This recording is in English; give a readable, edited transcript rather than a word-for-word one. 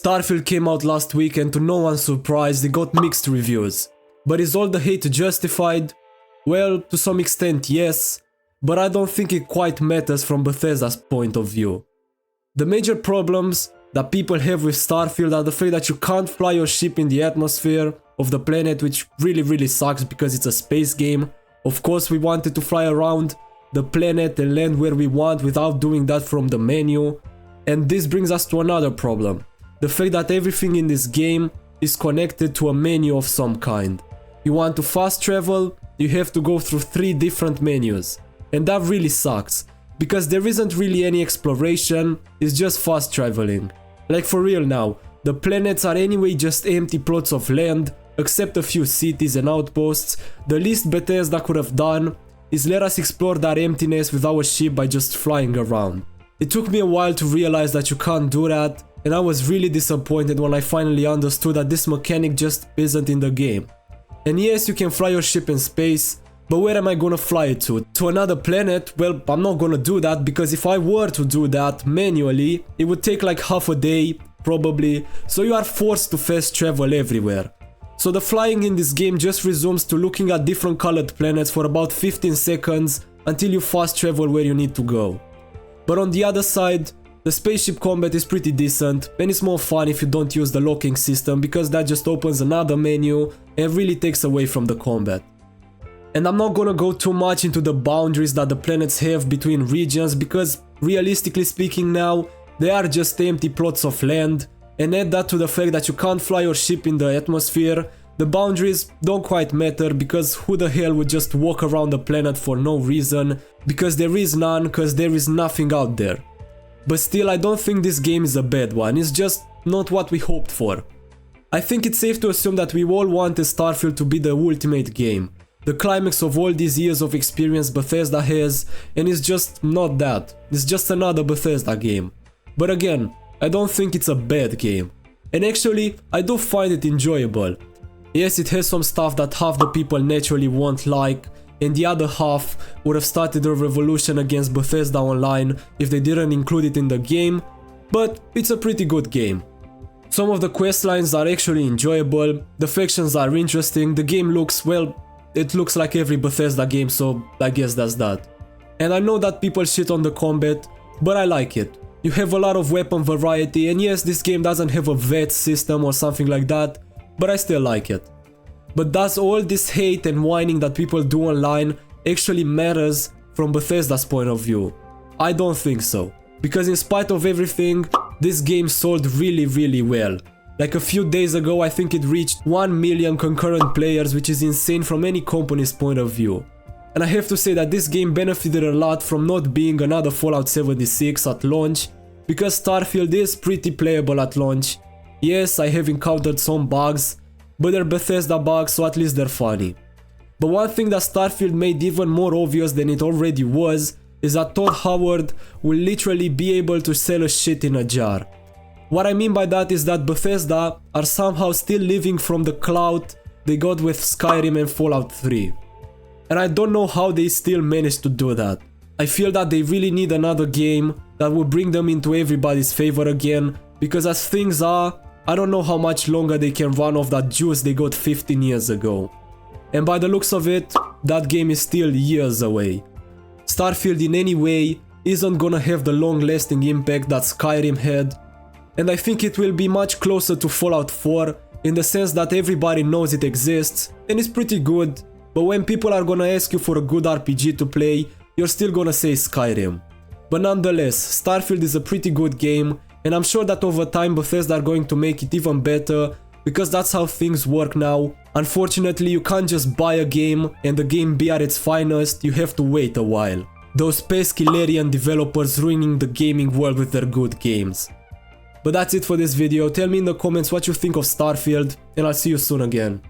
Starfield came out last week and to no one's surprise it got mixed reviews. But is all the hate justified? Well, to some extent yes, but I don't think it quite matters from Bethesda's point of view. The major problems that people have with Starfield are the fact that you can't fly your ship in the atmosphere of the planet, which really sucks because it's a space game. Of course we wanted to fly around the planet and land where we want without doing that from the menu. And this brings us to another problem. The fact that everything in this game is connected to a menu of some kind. You want to fast travel, you have to go through 3 different menus. And that really sucks, because there isn't really any exploration, it's just fast traveling. Like for real now, the planets are anyway just empty plots of land, except a few cities and outposts. The least Bethesda could have done is let us explore that emptiness with our ship by just flying around. It took me a while to realize that you can't do that, and I was really disappointed when I finally understood that this mechanic just isn't in the game. And yes, you can fly your ship in space, but where am I gonna fly it to? To another planet? Well, I'm not gonna do that, because if I were to do that manually, it would take like half a day, probably, so you are forced to fast travel everywhere. So the flying in this game just resumes to looking at different colored planets for about 15 seconds until you fast travel where you need to go. But on the other side, the spaceship combat is pretty decent, and it's more fun if you don't use the locking system, because that just opens another menu and really takes away from the combat. And I'm not gonna go too much into the boundaries that the planets have between regions, because realistically speaking now, they are just empty plots of land, and add that to the fact that you can't fly your ship in the atmosphere, the boundaries don't quite matter, because who the hell would just walk around the planet for no reason, because there is none, because there is nothing out there. But still, I don't think this game is a bad one, it's just not what we hoped for. I think it's safe to assume that we all wanted Starfield to be the ultimate game, the climax of all these years of experience Bethesda has, and it's just not that, it's just another Bethesda game. But again, I don't think it's a bad game, and actually, I do find it enjoyable. Yes, it has some stuff that half the people naturally won't like, and the other half would have started a revolution against Bethesda Online if they didn't include it in the game, but it's a pretty good game. Some of the questlines are actually enjoyable, the factions are interesting, the game looks, well, it looks like every Bethesda game, so I guess that's that. And I know that people shit on the combat, but I like it. You have a lot of weapon variety, and yes, this game doesn't have a vet system or something like that, but I still like it. But does all this hate and whining that people do online actually matters from Bethesda's point of view? I don't think so. Because in spite of everything, this game sold really well. Like a few days ago, I think it reached 1 million concurrent players, which is insane from any company's point of view. And I have to say that this game benefited a lot from not being another Fallout 76 at launch, because Starfield is pretty playable at launch. Yes, I have encountered some bugs, but they're Bethesda bugs, so at least they're funny. But one thing that Starfield made even more obvious than it already was, is that Todd Howard will literally be able to sell a shit in a jar. What I mean by that is that Bethesda are somehow still living from the clout they got with Skyrim and Fallout 3. And I don't know how they still managed to do that. I feel that they really need another game that will bring them into everybody's favor again, because as things are, I don't know how much longer they can run off that juice they got 15 years ago. And by the looks of it, that game is still years away. Starfield in any way isn't gonna have the long-lasting impact that Skyrim had, and I think it will be much closer to Fallout 4 in the sense that everybody knows it exists and it's pretty good, but when people are gonna ask you for a good RPG to play, you're still gonna say Skyrim. But nonetheless, Starfield is a pretty good game, and I'm sure that over time Bethesda are going to make it even better, because that's how things work now. Unfortunately, you can't just buy a game and the game be at its finest, you have to wait a while. Those pesky Larian developers ruining the gaming world with their good games. But that's it for this video, tell me in the comments what you think of Starfield, and I'll see you soon again.